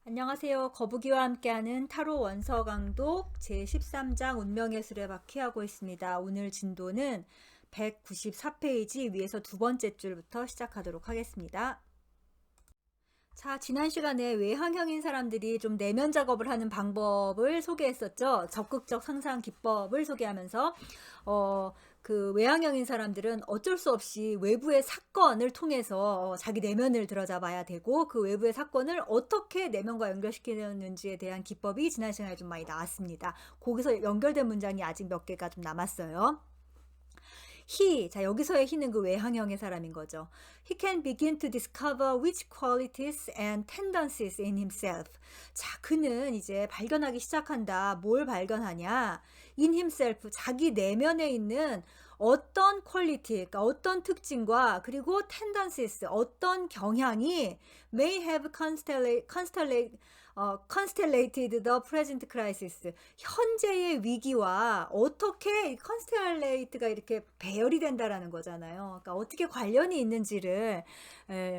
안녕하세요. 거북이와 함께하는 타로 원서 강독 제13장 운명의 수레바퀴 하고 있습니다. 오늘 진도는 194페이지 위에서 두 번째 줄부터 시작하도록 하겠습니다. 자, 지난 시간에 외향형인 사람들이 좀 내면 작업을 하는 방법을 소개했었죠. 적극적 상상 기법을 소개하면서 그 외향형인 사람들은 어쩔 수 없이 외부의 사건을 통해서 자기 내면을 들여다봐야 되고, 그 외부의 사건을 어떻게 내면과 연결시키는지에 대한 기법이 지난 시간에 좀 많이 나왔습니다. 거기서 연결된 문장이 아직 몇 개가 좀 남았어요. 자, 여기서의 he는 그 외향형의 사람인 거죠. He can begin to discover which qualities and tendencies in himself. 자, 그는 이제 발견하기 시작한다. 뭘 발견하냐? In himself, 자기 내면에 있는 어떤 퀄리티, 그러니까 어떤 특징과 그리고 tendencies, 어떤 경향이 may have constellated the present crisis. 현재의 위기와 어떻게 constellate가 이렇게 배열이 된다라는 거잖아요. 그러니까 어떻게 관련이 있는지를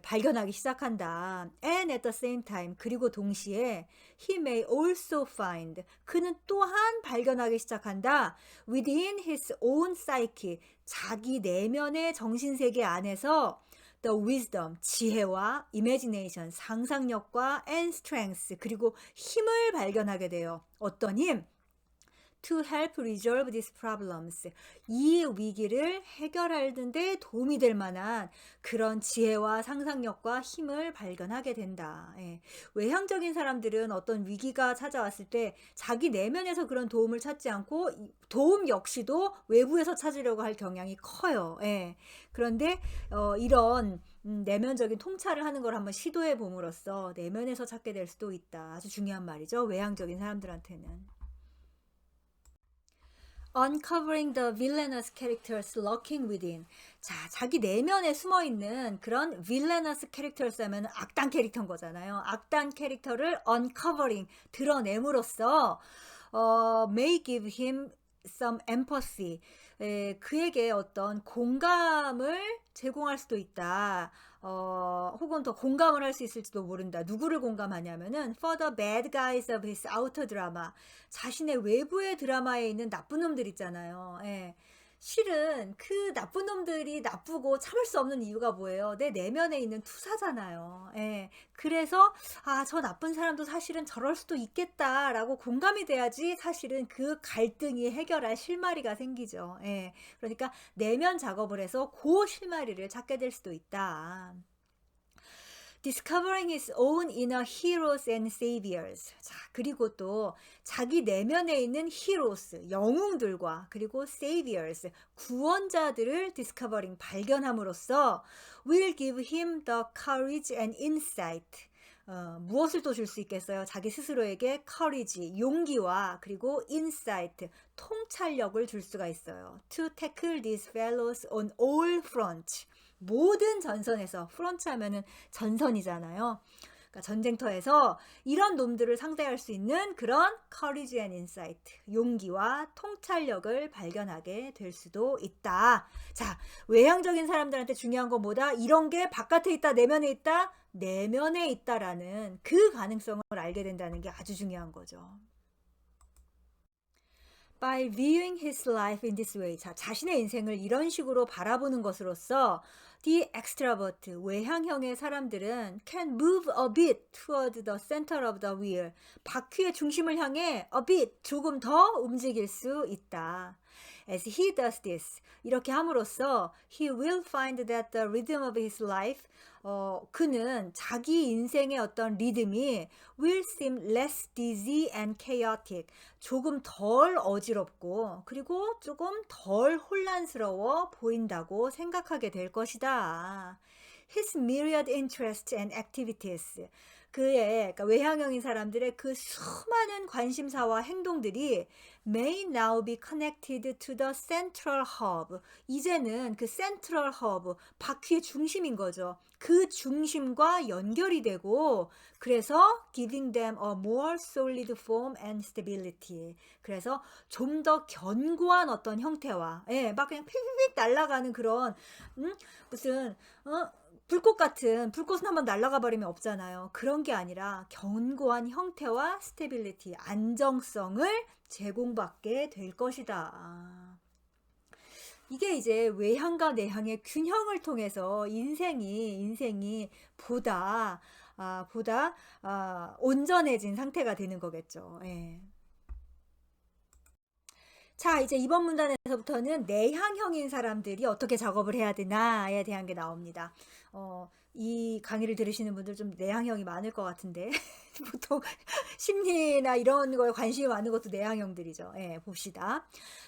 발견하기 시작한다. And at the same time, 그리고 동시에 he may also find, 그는 또한 발견하기 시작한다. Within his own psyche, 자기 내면의 정신세계 안에서 the wisdom, 지혜와 imagination, 상상력과 and strength, 그리고 힘을 발견하게 돼요. 어떤 힘? To help resolve these problems. 이 위기를 해결하는 데 도움이 될 만한 그런 지혜와 상상력과 힘을 발견하게 된다. 예. 외향적인 사람들은 어떤 위기가 찾아왔을 때 자기 내면에서 그런 도움을 찾지 않고 도움 역시도 외부에서 찾으려고 할 경향이 커요. 예. 그런데 이런 내면적인 통찰을 하는 걸 한번 시도해 봄으로써 내면에서 찾게 될 수도 있다. 아주 중요한 말이죠. 외향적인 사람들한테는. Uncovering the villainous characters lurking within. 자, 자기 내면에 숨어 있는 그런 villainous characters 하면 악당 캐릭터인 거잖아요. 악당 캐릭터를 uncovering, 드러냄으로써 may give him some empathy. 그에게 어떤 공감을 제공할 수도 있다. 혹은 더 공감을 할 수 있을지도 모른다. 누구를 공감하냐면은 for the bad guys of his outer drama. 자신의 외부의 드라마에 있는 나쁜 놈들 있잖아요. 예. 실은 그 나쁜 놈들이 나쁘고 참을 수 없는 이유가 뭐예요? 내 내면에 있는 투사잖아요. 예. 그래서 저 나쁜 사람도 사실은 저럴 수도 있겠다라고 공감이 돼야지 사실은 그 갈등이 해결할 실마리가 생기죠. 예. 그러니까 내면 작업을 해서 그 실마리를 찾게 될 수도 있다. Discovering his own inner heroes and saviors. 자, 그리고 또 자기 내면에 있는 heroes, 영웅들과 그리고 saviors, 구원자들을 discovering, 발견함으로써 will give him the courage and insight. 무엇을 또 줄 수 있겠어요? 자기 스스로에게 courage, 용기와 그리고 insight, 통찰력을 줄 수가 있어요. To tackle these fellows on all fronts. 모든 전선에서, 프런트 하면은 전선이잖아요. 그러니까 전쟁터에서 이런 놈들을 상대할 수 있는 그런 courage and insight, 용기와 통찰력을 발견하게 될 수도 있다. 자, 외향적인 사람들한테 중요한 건 뭐다? 이런 게 바깥에 있다, 내면에 있다? 내면에 있다라는 그 가능성을 알게 된다는 게 아주 중요한 거죠. By viewing his life in this way. 자, 자신의 인생을 이런 식으로 바라보는 것으로써 the extrovert, 외향형의 사람들은 can move a bit toward the center of the wheel. 바퀴의 중심을 향해 a bit, 조금 더 움직일 수 있다. As he does this, 이렇게 함으로써 he will find that the rhythm of his life, 그는 자기 인생의 어떤 리듬이 will seem less dizzy and chaotic, 조금 덜 어지럽고 그리고 조금 덜 혼란스러워 보인다고 생각하게 될 것이다. His myriad interests and activities. 그러니까 외향형인 사람들의 그 수많은 관심사와 행동들이 may now be connected to the central hub. 이제는 그 central hub, 바퀴의 중심인 거죠. 그 중심과 연결이 되고, 그래서 giving them a more solid form and stability. 그래서 좀 더 견고한 어떤 형태와, 막 그냥 휙휙 날아가는 그런 무슨 불꽃 같은 불꽃은 한번 날아가 버리면 없잖아요. 그런 게 아니라 견고한 형태와 스테빌리티, 안정성을 제공받게 될 것이다. 이게 이제 외향과 내향의 균형을 통해서 인생이 보다 온전해진 상태가 되는 거겠죠. 예. 자, 이제 이번 문단에서부터는 내향형인 사람들이 어떻게 작업을 해야 되나에 대한 게 나옵니다. 이 강의를 들으시는 분들 좀 내향형이 많을 것 같은데 보통 심리나 이런 거에 관심이 많은 것도 내향형들이죠. 예, 봅시다.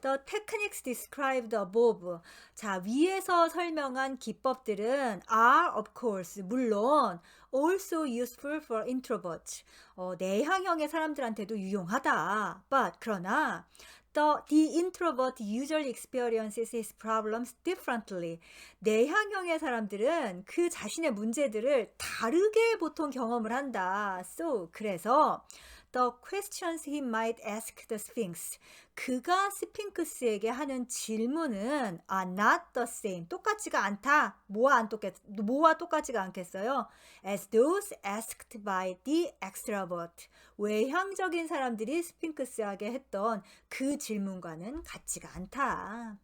The techniques described above. 자, 위에서 설명한 기법들은 are of course 물론 also useful for introverts. 내향형의 사람들한테도 유용하다. But 그러나 the introvert usually experiences his problems differently. 내향형의 사람들은 그 자신의 문제들을 다르게 보통 경험을 한다. So, 그래서 the questions he might ask the Sphinx. 그가 스핑크스에게 하는 질문은 are not the same. 똑같지가 않다. 뭐와 똑같지가 않겠어요? As those asked by the extrovert. 외향적인 사람들이 스핑크스에게 했던 그 질문과는 같지가 않다.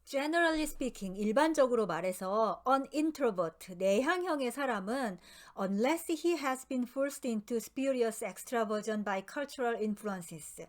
Generally speaking, 일반적으로 말해서 an introvert, 내향형의 사람은 unless he has been forced into spurious extraversion by cultural influences.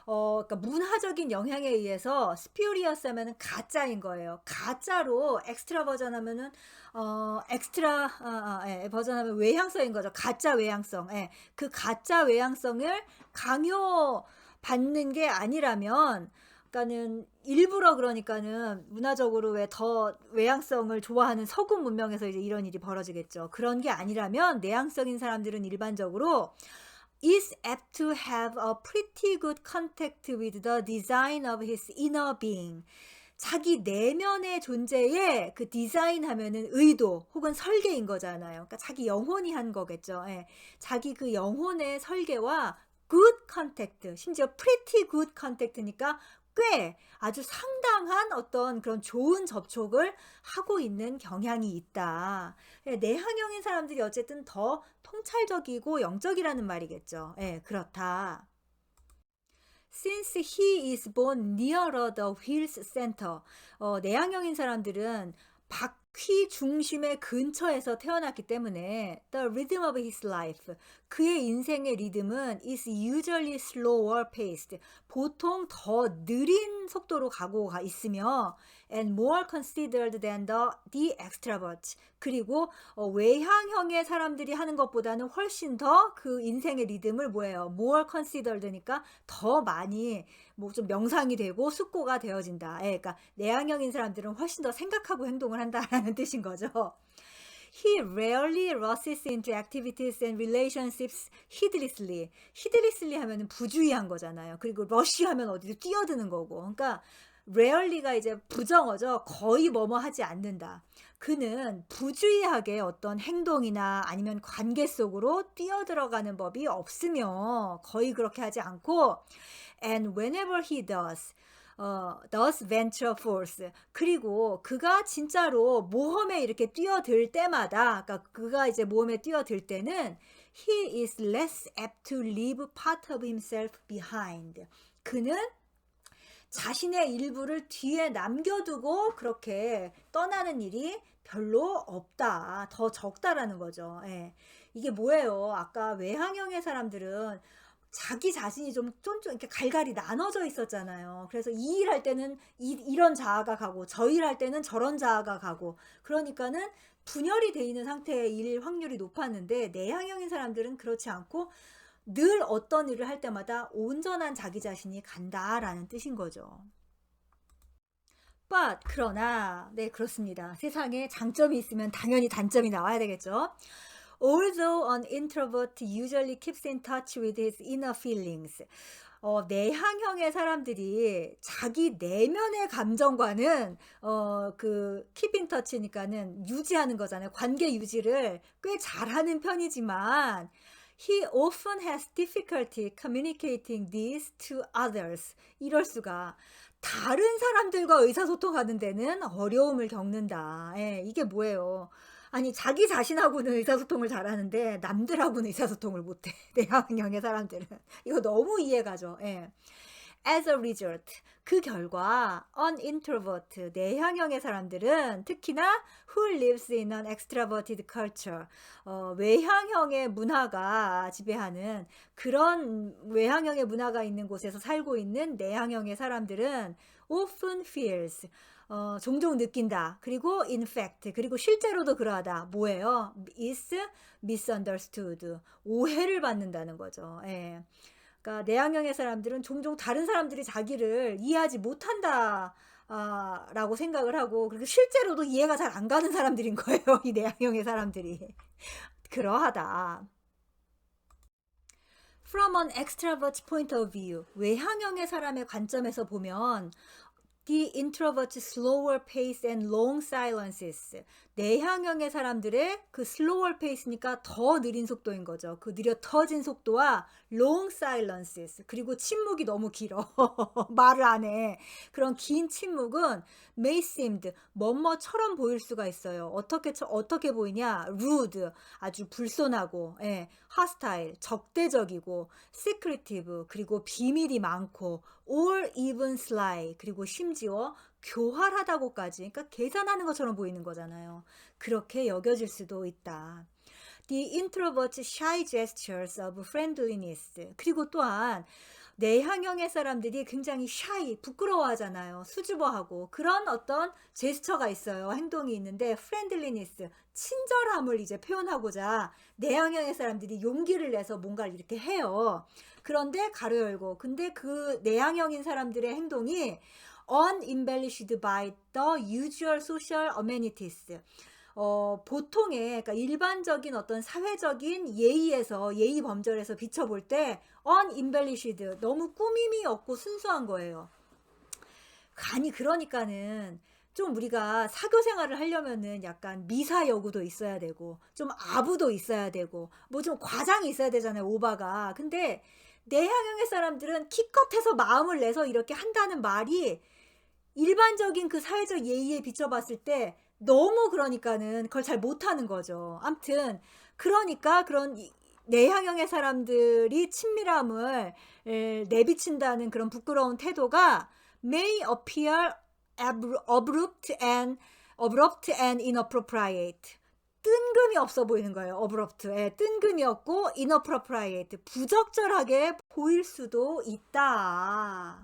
그러니까 문화적인 영향에 의해서 spurious 하면은 가짜인 거예요. 가짜로 extraversion 하면은 버전 하면 외향성인 거죠. 가짜 외향성. 예. 그 가짜 외향성을 강요받는 게 아니라면 그러니까는 일부러 그러니까는 문화적으로 왜 더 외향성을 좋아하는 서구 문명에서 이제 이런 일이 벌어지겠죠. 그런 게 아니라면 내향성인 사람들은 일반적으로 is apt to have a pretty good contact with the design of his inner being. 자기 내면의 존재에 그 디자인 하면은 의도 혹은 설계인 거잖아요. 그러니까 자기 영혼이 한 거겠죠. 예. 자기 그 영혼의 설계와 good contact, 심지어 pretty good contact니까 꽤 아주 상당한 어떤 그런 좋은 접촉을 하고 있는 경향이 있다. 예, 내향형인 사람들이 어쨌든 더 통찰적이고 영적이라는 말이겠죠. 예, 그렇다. Since he is born nearer the wheel's center. 내향형인 사람들은 바퀴 중심의 근처에서 태어났기 때문에 the rhythm of his life. 그의 인생의 리듬은 is usually slower paced. 보통 더 느린 속도로 가고 있으며 and more considered than the extroverts. 그리고 외향형의 사람들이 하는 것보다는 훨씬 더 그 인생의 리듬을 뭐예요? more considered니까 더 많이 뭐 좀 명상이 되고 숙고가 되어진다. 예, 그러니까 내향형인 사람들은 훨씬 더 생각하고 행동을 한다라는 뜻인 거죠. He rarely rushes into activities and relationships heedlessly. heedlessly 하면은 부주의한 거잖아요. 그리고 rush 하면 어디로 뛰어드는 거고. 그러니까 rarely가 이제 부정어죠. 거의 뭐뭐 하지 않는다. 그는 부주의하게 어떤 행동이나 아니면 관계 속으로 뛰어들어가는 법이 없으며 거의 그렇게 하지 않고 and whenever he does venture forth. 그리고 그가 진짜로 모험에 이렇게 뛰어들 때마다, 그러니까 그가 이제 모험에 뛰어들 때는 he is less apt to leave part of himself behind. 그는 자신의 일부를 뒤에 남겨두고 그렇게 떠나는 일이 별로 없다. 더 적다라는 거죠. 예. 이게 뭐예요? 아까 외향형의 사람들은 자기 자신이 좀 이렇게 갈갈이 나눠져 있었잖아요. 그래서 이 일 할 때는 이런 자아가 가고 저 일 할 때는 저런 자아가 가고 그러니까는 분열이 돼 있는 상태의 일 확률이 높았는데 내향형인 사람들은 그렇지 않고 늘 어떤 일을 할 때마다 온전한 자기 자신이 간다라는 뜻인 거죠. But 그러나 네 그렇습니다. 세상에 장점이 있으면 당연히 단점이 나와야 되겠죠. Although an introvert usually keeps in touch with his inner feelings. 내향형의 사람들이 자기 내면의 감정과는 그 keep in touch니까는 유지하는 거잖아요. 관계 유지를 꽤 잘하는 편이지만 he often has difficulty communicating this to others. 이럴 수가. 다른 사람들과 의사소통하는 데는 어려움을 겪는다. 예. 이게 뭐예요? 아니 자기 자신하고는 의사소통을 잘하는데 남들하고는 의사소통을 못해. 내향형의 사람들은. 이거 너무 이해가죠. 예. As a result, 그 결과 an introvert, 내향형의 사람들은 특히나 who lives in an extroverted culture, 외향형의 문화가 지배하는 그런 외향형의 문화가 있는 곳에서 살고 있는 내향형의 사람들은 often feels, 종종 느낀다. 그리고 in fact, 그리고 실제로도 그러하다. 뭐예요? is misunderstood, 오해를 받는다는 거죠. 예. 그러니까 내향형의 사람들은 종종 다른 사람들이 자기를 이해하지 못한다. 라고 생각을 하고, 그리고 실제로도 이해가 잘 안 가는 사람들인 거예요. 이 내향형의 사람들이. 그러하다. From an extrovert point of view, 외향형의 사람의 관점에서 보면 The introvert's slower pace and long silences. 내향형의 사람들의 그 slower pace니까 더 느린 속도인 거죠. 그 느려 터진 속도와 long silences. 그리고 침묵이 너무 길어. 말을 안 해. 그런 긴 침묵은 may seemed, 뭐뭐처럼 보일 수가 있어요. 어떻게 보이냐? rude, 아주 불손하고, 예, hostile, 적대적이고, secretive, 그리고 비밀이 많고, or even sly, 그리고 심지어 교활하다고까지, 그러니까 계산하는 것처럼 보이는 거잖아요. 그렇게 여겨질 수도 있다. The introvert's shy gestures of friendliness. 그리고 또한 내향형의 사람들이 굉장히 shy, 부끄러워하잖아요. 수줍어하고 그런 어떤 제스처가 있어요. 행동이 있는데 friendliness, 친절함을 이제 표현하고자 내향형의 사람들이 용기를 내서 뭔가를 이렇게 해요. 그런데 가로 열고, 근데 그 내향형인 사람들의 행동이 unembellished by the usual social amenities. 보통의, 그러니까 일반적인 어떤 사회적인 예의에서, 예의 범절에서 비춰볼 때 unembellished, 너무 꾸밈이 없고 순수한 거예요. 아니 그러니까는 좀 우리가 사교 생활을 하려면은 약간 미사 여구도 있어야 되고 좀 아부도 있어야 되고 뭐 좀 과장이 있어야 되잖아요. 오바가. 근데 내향형의 사람들은 기껏해서 마음을 내서 이렇게 한다는 말이 일반적인 그 사회적 예의에 비춰봤을 때 너무, 그러니까는 그걸 잘 못하는 거죠. 암튼 그러니까 그런 내향형의 사람들이 친밀함을 내비친다는 그런 부끄러운 태도가 may appear abrupt and inappropriate. 뜬금이 없어 보이는 거예요. abrupt. 뜬금이 없고 inappropriate. 부적절하게 보일 수도 있다.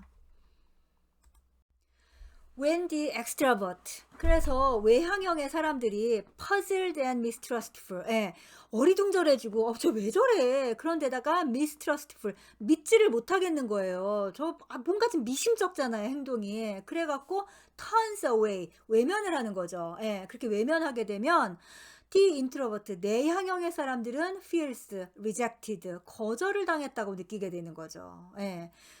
When the extrovert. 그래서 외향형의 사람들이 puzzled and mistrustful. 어리둥절해지고 저 왜 저래? 그런데다가 mistrustful. 믿지를 못하겠는 거예요. 뭔가 좀 미심쩍잖아요, 행동이. 그래갖고 turns away. 외면을 하는 거죠. 그렇게 외면하게 되면 The introvert, 내향형의 사람들은 feels rejected, 거절을 당했다고 느끼게 되는 거죠.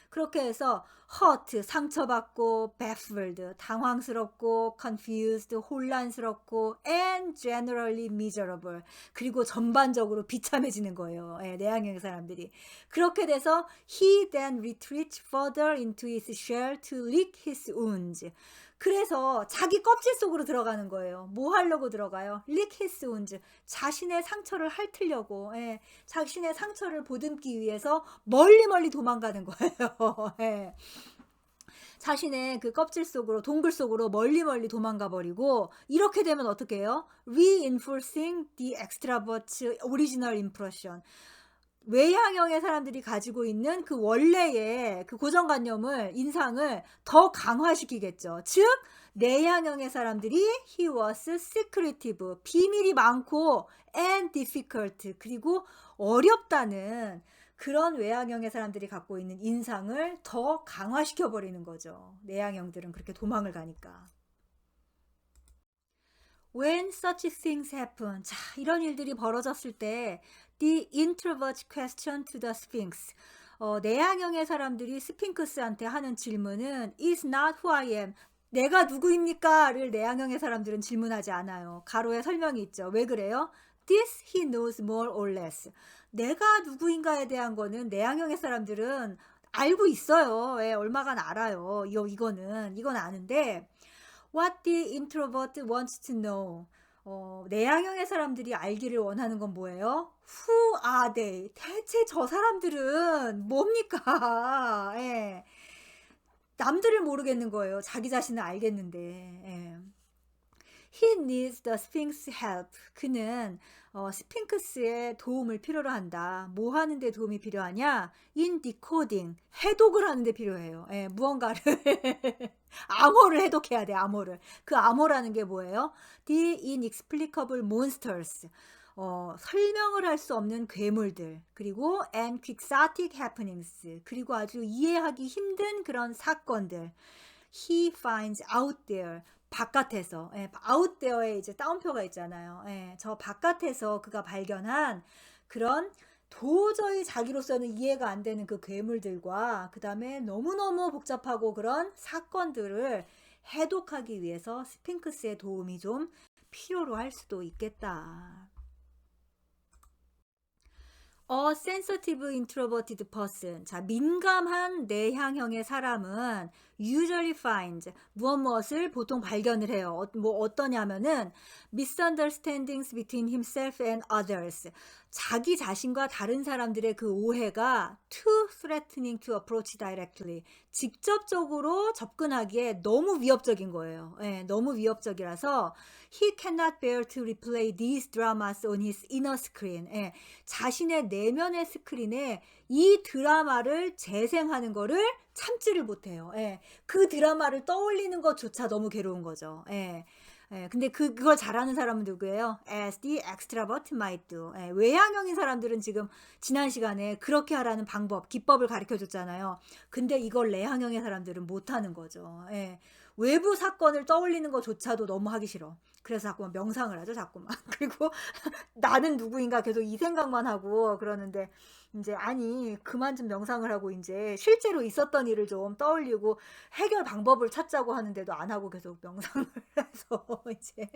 그렇게 해서 hurt, 상처받고, baffled, 당황스럽고, confused, 혼란스럽고, and generally miserable, 그리고 전반적으로 비참해지는 거예요. 내향형의 사람들이. 그렇게 돼서 he then retreats further into his shell to lick his wounds. 그래서 자기 껍질 속으로 들어가는 거예요. 뭐 하려고 들어가요? lick his wounds. 자신의 상처를 핥으려고, 자신의 상처를 보듬기 위해서 멀리 도망가는 거예요. 자신의 그 껍질 속으로, 동굴 속으로 멀리 도망가 버리고, 이렇게 되면 어떻게 해요? reinforcing the extrovert's original impression. 외향형의 사람들이 가지고 있는 그 원래의 그 고정관념을, 인상을 더 강화시키겠죠. 즉 내향형의 사람들이 he was secretive, 비밀이 많고, and difficult, 그리고 어렵다는 그런 외향형의 사람들이 갖고 있는 인상을 더 강화시켜 버리는 거죠. 내향형들은 그렇게 도망을 가니까. When such things happen. 자, 이런 일들이 벌어졌을 때 The introvert question to the Sphinx. 내향형의 사람들이 스핑크스한테 하는 질문은 is not who I am. 내가 누구입니까?를 내향형의 사람들은 질문하지 않아요. 가로에 설명이 있죠. 왜 그래요? This he knows more or less. 내가 누구인가에 대한 거는 내향형의 사람들은 알고 있어요. 예, 얼마간 알아요. 이건 아는데 what the introvert wants to know. 내향형의 사람들이 알기를 원하는 건 뭐예요? Who are they? 대체 저 사람들은 뭡니까? 예. 남들을 모르겠는 거예요. 자기 자신을 알겠는데. 예. He needs the Sphinx help. 그는 스핑크스의 도움을 필요로 한다. 뭐 하는 데 도움이 필요하냐? In decoding. 해독을 하는 데 필요해요. 예, 무언가를 암호를 해독해야 돼, 암호를. 그 암호라는 게 뭐예요? The inexplicable monsters. 설명을 할 수 없는 괴물들. 그리고 and quixotic happenings. 그리고 아주 이해하기 힘든 그런 사건들. He finds out there. 바깥에서, 예, out there에 이제 따옴표가 있잖아요. 예, 저 바깥에서 그가 발견한 그런 도저히 자기로서는 이해가 안 되는 그 괴물들과 그 다음에 너무너무 복잡하고 그런 사건들을 해독하기 위해서 스핑크스의 도움이 좀 필요로 할 수도 있겠다. A sensitive introverted person. 자, 민감한 내향형의 사람은 usually finds 무엇을 보통 발견을 해요. 뭐 어떠냐면은 misunderstandings between himself and others. 자기 자신과 다른 사람들의 그 오해가 too threatening to approach directly. 직접적으로 접근하기에 너무 위협적인 거예요. 예, 너무 위협적이라서 he cannot bear to replay these dramas on his inner screen. 예, 자신의 내면의 스크린에 이 드라마를 재생하는 거를 참지를 못해요. 예. 그 드라마를 떠올리는 것조차 너무 괴로운 거죠. 예. 예. 근데 그걸 잘하는 사람은 누구예요? As the extrovert might do. 예. 외향형인 사람들은 지금 지난 시간에 그렇게 하라는 방법, 기법을 가르쳐 줬잖아요. 근데 이걸 내향형의 사람들은 못하는 거죠. 예. 외부 사건을 떠올리는 것조차도 너무 하기 싫어. 그래서 자꾸만 명상을 하죠, 자꾸만. 그리고 나는 누구인가 계속 이 생각만 하고 그러는데 이제 아니 그만 좀 명상을 하고 이제 실제로 있었던 일을 좀 떠올리고 해결 방법을 찾자고 하는데도 안 하고 계속 명상을 해서 이제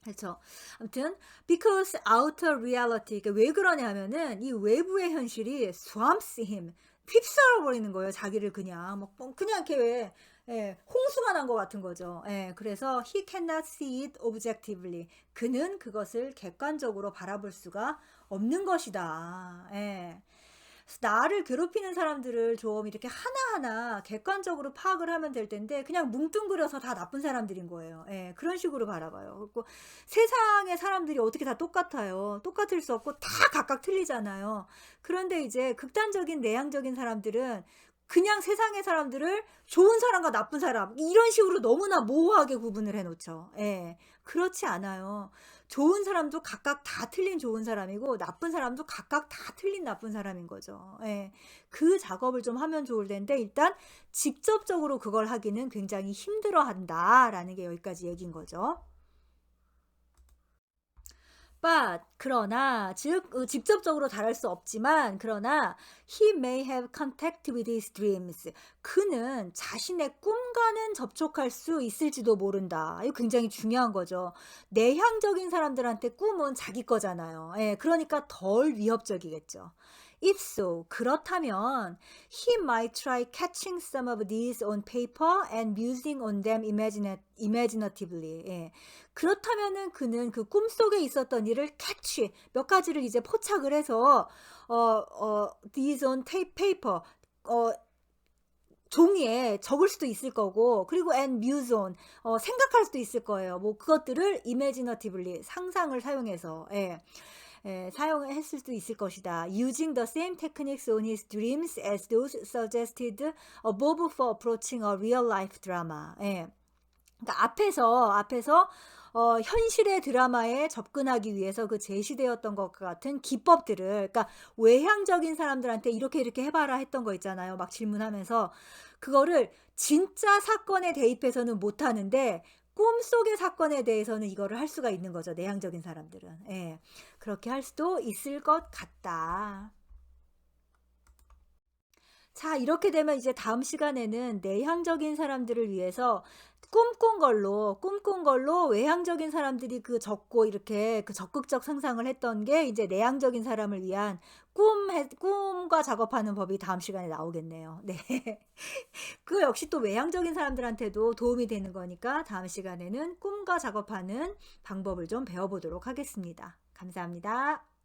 그렇죠. 아무튼 because outer reality 왜 그러냐면은 이 외부의 현실이 swamps him 휩쓸어 버리는 거예요. 자기를 그냥 뭐 그냥 이렇게 왜 예, 홍수가 난 것 같은 거죠. 예, 그래서 he cannot see it objectively. 그는 그것을 객관적으로 바라볼 수가 없는 것이다. 예. 그래서 나를 괴롭히는 사람들을 좀 이렇게 하나하나 객관적으로 파악을 하면 될 텐데 그냥 뭉뚱그려서 다 나쁜 사람들인 거예요. 예, 그런 식으로 바라봐요. 그리고 세상의 사람들이 어떻게 다 똑같아요. 똑같을 수 없고 다 각각 틀리잖아요. 그런데 이제 극단적인 내향적인 사람들은 그냥 세상의 사람들을 좋은 사람과 나쁜 사람 이런 식으로 너무나 모호하게 구분을 해 놓죠. 예. 그렇지 않아요. 좋은 사람도 각각 다 틀린 좋은 사람이고 나쁜 사람도 각각 다 틀린 나쁜 사람인 거죠. 예. 그 작업을 좀 하면 좋을 텐데 일단 직접적으로 그걸 하기는 굉장히 힘들어한다라는 게 여기까지 얘기인 거죠. But 그러나 즉 직접적으로 다룰 수 없지만 그러나 he may have contact with his dreams. 그는 자신의 꿈과는 접촉할 수 있을지도 모른다. 이거 굉장히 중요한 거죠. 내향적인 사람들한테 꿈은 자기 거잖아요. 예, 그러니까 덜 위협적이겠죠. If so, 그렇다면 he might try catching some of these on paper and musing on them imaginatively. 예. 그렇다면은 그는 그 꿈속에 있었던 일을 캐치 몇 가지를 이제 포착을 해서 these on paper 어 종이에 적을 수도 있을 거고 그리고 and muse on 생각할 수도 있을 거예요. 뭐 그것들을 imaginatively 상상을 사용해서 예. 예, 사용했을 수도 있을 것이다. Using the same techniques on his dreams as those suggested above for approaching a real life drama. 예. 그러니까 앞에서 현실의 드라마에 접근하기 위해서 그 제시되었던 것과 같은 기법들을 그러니까 외향적인 사람들한테 이렇게 해봐라 했던 거 있잖아요. 막 질문하면서 그거를 진짜 사건에 대입해서는 못하는데 꿈속의 사건에 대해서는 이거를 할 수가 있는 거죠. 내향적인 사람들은. 예. 그렇게 할 수도 있을 것 같다. 자, 이렇게 되면 이제 다음 시간에는 내향적인 사람들을 위해서 꿈꾼 걸로 외향적인 사람들이 그 적고 이렇게 그 적극적 상상을 했던 게 이제 내향적인 사람을 위한 꿈과 작업하는 법이 다음 시간에 나오겠네요. 네. 그 역시 또 외향적인 사람들한테도 도움이 되는 거니까 다음 시간에는 꿈과 작업하는 방법을 좀 배워보도록 하겠습니다. 감사합니다.